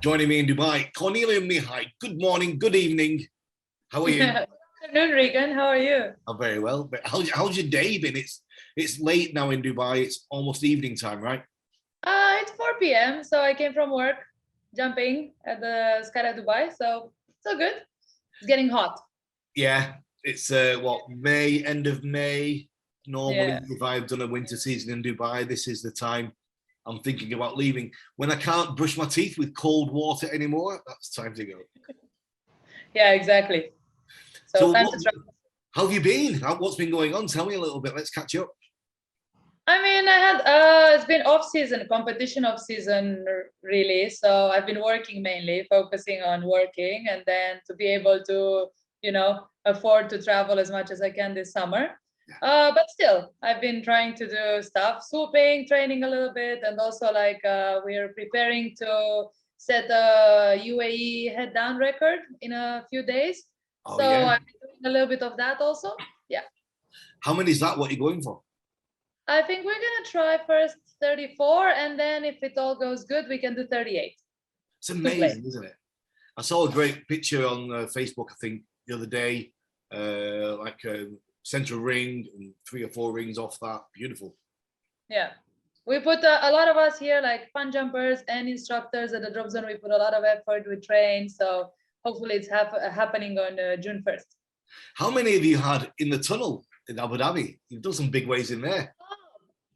Joining me in Dubai, Cornelia and Mihai. Good morning, good evening. How are you? Good afternoon, Regan. How are you? I'm very well. But how's your day been? It's late now in Dubai. It's almost evening time, right? It's 4 p.m. So I came from work, jumping at the Sky of Dubai. So it's all good. It's getting hot. Yeah. It's May, end of May. Normally, Yeah. if I've done a winter season in Dubai, this is the time I'm thinking about leaving. When I can't brush my teeth with cold water anymore, that's time to go. Yeah, exactly. So So, time to travel. how have you been? What's been going on? Tell me a little bit. Let's catch up. I mean, I had it's been off season, competition off season, really. So I've been working mainly, focusing on working, and then to be able to, afford to travel as much as I can this summer. But still, I've been trying to do stuff, swooping, training a little bit, and also like we are preparing to set a UAE head down record in a few days. Oh, So yeah. I've been doing a little bit of that also. Yeah. How many is that? What are you going for? I think we're gonna try first 34, and then if it all goes good, we can do 38. It's To play. amazing, isn't it? I saw a great picture on Facebook, I think, the other day, like a central ring and 3 or 4 rings off that. Beautiful. Yeah. We put a lot of us here, like fun jumpers and instructors at the drop zone. We put a lot of effort. We train. So hopefully it's happening on June 1st. How many have you had in the tunnel in Abu Dhabi? You've done some big ways in there.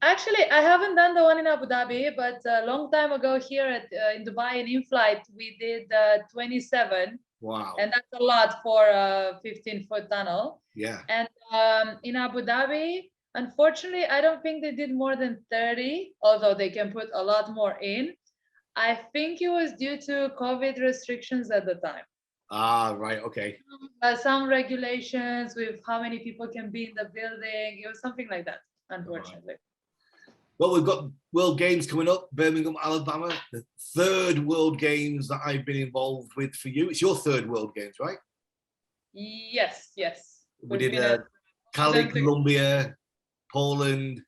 Actually, I haven't done the one in Abu Dhabi, but a long time ago here in Dubai and in flight, we did 27. Wow. And that's a lot for a 15-foot tunnel. Yeah. And in Abu Dhabi, unfortunately, I don't think they did more than 30, although they can put a lot more in. I think it was due to COVID restrictions at the time. Ah, right. Okay. Some regulations with how many people can be in the building. It was something like that, unfortunately. Well, we've got World Games coming up, Birmingham, Alabama. The third World Games that I've been involved with for you. It's your third World Games, right? Yes, yes. We did Cali, Colombia, Poland,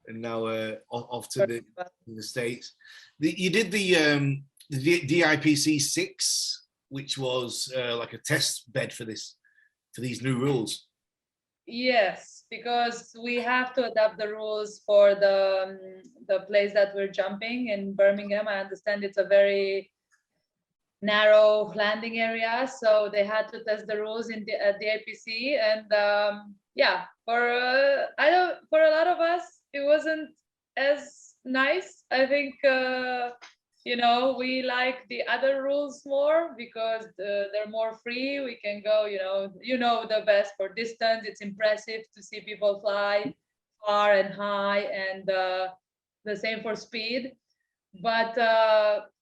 and now off to the States. You did the DIPC 6, which was like a test bed for these new rules. Yes, because we have to adapt the rules for the place that we're jumping in Birmingham. I understand it's a very narrow landing area, so they had to test the rules in the IPC. And yeah, for a lot of us, it wasn't as nice. I think we like the other rules more because they're more free. We can go, the best for distance. It's impressive to see people fly far and high, and the same for speed. But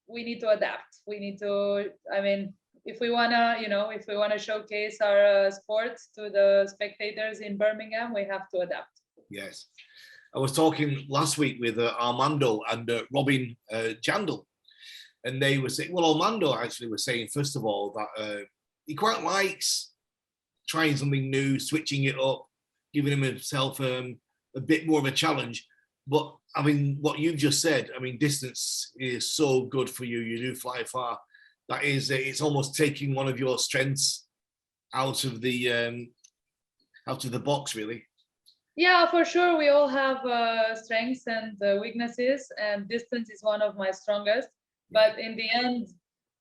we need to adapt. We need to, I mean, if we wanna showcase our sports to the spectators in Birmingham, we have to adapt. Yes. I was talking last week with Armando and Robin Jandal, and they were saying, well, Armando actually was saying, first of all, that he quite likes trying something new, switching it up, giving himself a bit more of a challenge. But I mean, what you've just said, I mean, distance is so good for you. You do fly far. That is, it's almost taking one of your strengths out of the box, really. Yeah, for sure. We all have strengths and weaknesses, and distance is one of my strongest. But in the end,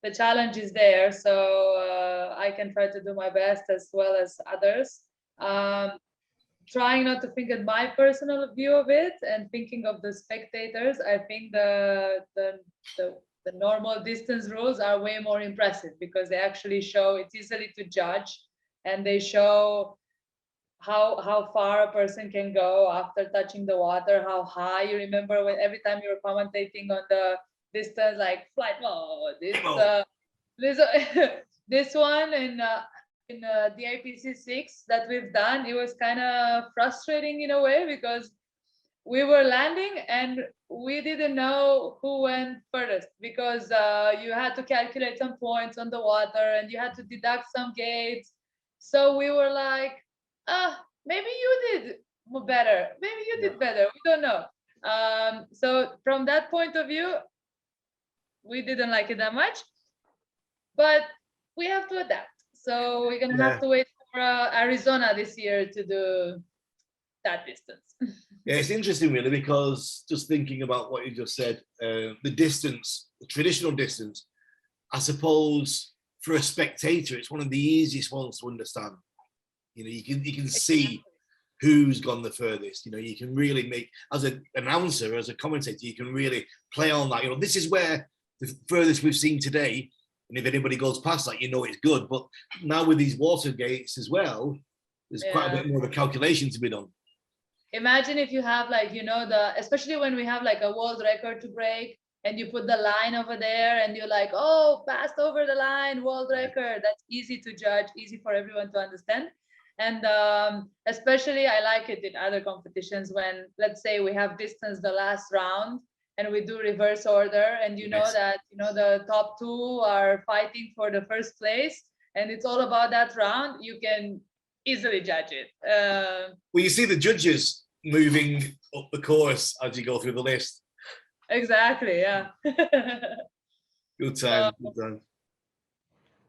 the challenge is there, so I can try to do my best as well as others. Trying not to think of my personal view of it and thinking of the spectators. I think the normal distance rules are way more impressive because they actually show it's easily to judge, and they show how far a person can go after touching the water, how high. You remember when every time you were commentating on the distance, like flight mode, this this one in the IPC 6 that we've done, it was kind of frustrating in a way because we were landing and we didn't know who went furthest because you had to calculate some points on the water and you had to deduct some gates. So we were like, maybe you did better. Maybe you did better. We don't know. So from that point of view, we didn't like it that much, but we have to adapt. So we're gonna have to wait for Arizona this year to do that distance. Yeah, it's interesting really, because just thinking about what you just said, the distance, the traditional distance, I suppose for a spectator, it's one of the easiest ones to understand. You know, you can see who's gone the furthest. You know, you can really make, as an announcer, as a commentator, you can really play on that. You know, this is where the furthest we've seen today, and if anybody goes past that, you know it's good. But now with these water gates as well, there's quite a bit more of a calculation to be done. Imagine if you have like, you know, especially when we have like a world record to break, and you put the line over there and you're like, oh, passed over the line, world record. That's easy to judge, easy for everyone to understand. And especially I like it in other competitions when, let's say, we have distance the last round and we do reverse order, and you know that, you know, the top two are fighting for the first place, and it's all about that round. You can easily judge it. Well, you see the judges moving up the course as you go through the list. Exactly, yeah. Good time, good time.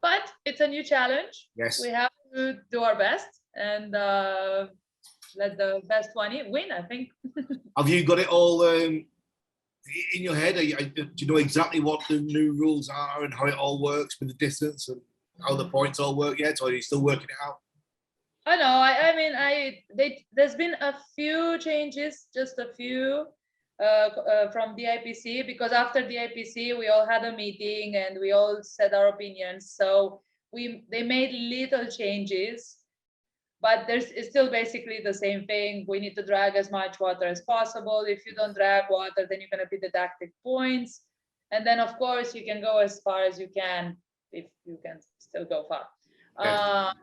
But it's a new challenge. Yes. We have to do our best and let the best one win, I think. Have you got it all in your head? Do you know exactly what the new rules are and how it all works with the distance and how the points all work yet, or are you still working it out? I know. I mean, there's been a few changes, just a few from the IPC, because after the IPC we all had a meeting and we all said our opinions. So they made little changes, but it's still basically the same thing. We need to drag as much water as possible. If you don't drag water, then you're going to be deducted points. And then, of course, you can go as far as you can if you can still go far. I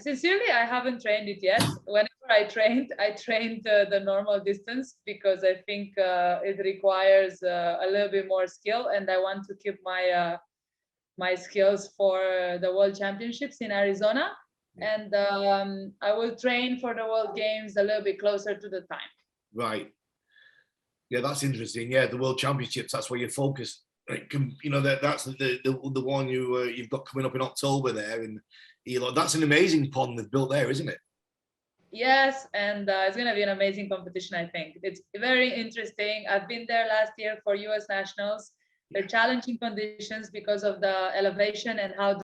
sincerely, I haven't trained it yet. Whenever I trained the normal distance, because I think it requires a little bit more skill, and I want to keep my my skills for the World Championships in Arizona. And I will train for the World Games a little bit closer to the time. Right. Yeah, that's interesting. Yeah, the World Championships, that's where you're focused. You know, that's the one you've got coming up in October there, and you know, that's an amazing pond they've built there, isn't it? Yes, and it's going to be an amazing competition. I think it's very interesting. I've been there last year for US Nationals. They're challenging conditions because of the elevation and how